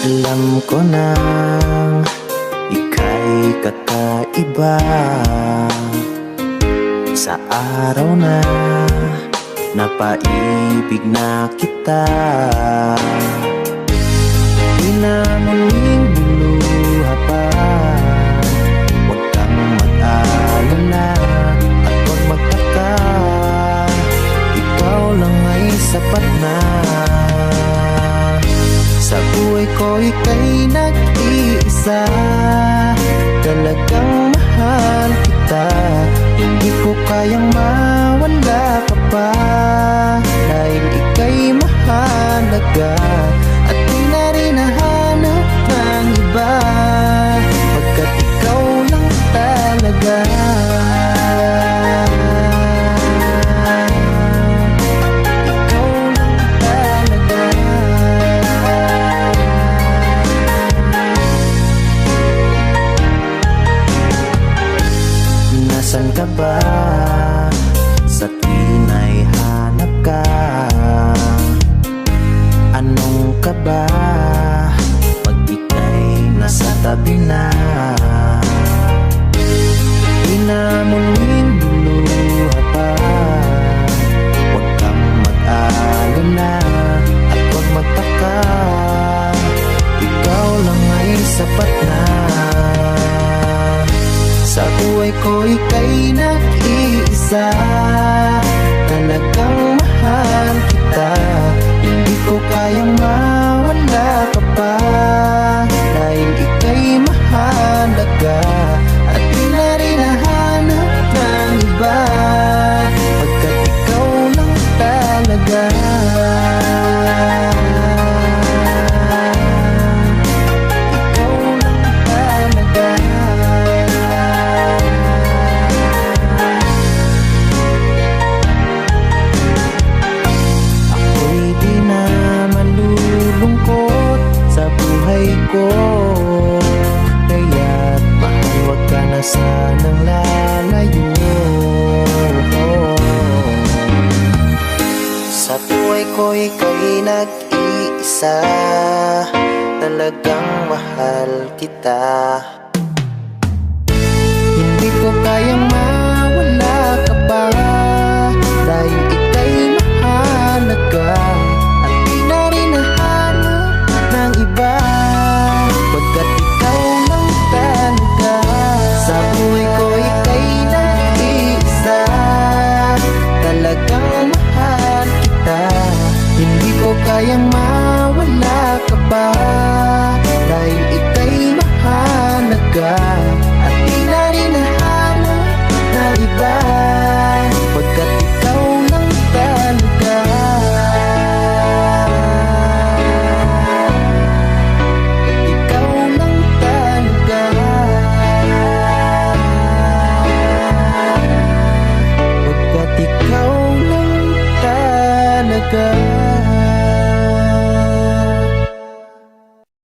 Alam ko nang ika'y kakaiba sa araw na napaibig na kita. Di na muling luluha pa, huwag kang mag-alala at huwag magtaka, ikaw lang ay sapat na. Sa buhay ko ika'y nag-iisa, talagang mahal kita. Hindi ko kayang mawala ka pa, dahil ika'y mahalaga. At di na rin nahanap ng iba, pagkat ikaw lang talaga. Nasaan ka ba sa tuwing ay hanap ka? Anong ka ba pag ika'y nasa tabi na? Di na muling luluha pa, huwag kang mag-alala at huwag magtaka, ikaw lang ay sapat na. Sa buhay ko ika'y nag-iisa, talagang mahal kita. Hindi ko kayang mawala ka pa, dahil ika'y mahalaga. At di na rin nahanap ng iba, pagkat ikaw lang talaga. Kaya't mahal, huwag ka na sanang lalayo. Sa buhay ko ika'y nag-iisa, talagang mahal kita. Hindi ko kayang mawala ka pa, dahil ika'y mahalaga. At di na rin nahanap ng iba, pagkat ikaw lang talaga. Sa buhay ko ika'y nag-iisa, talagang mahal kita. Hindi ko kayang mawala ka pa, dahil ika'y mahalaga. At di na rin nahanap ng iba.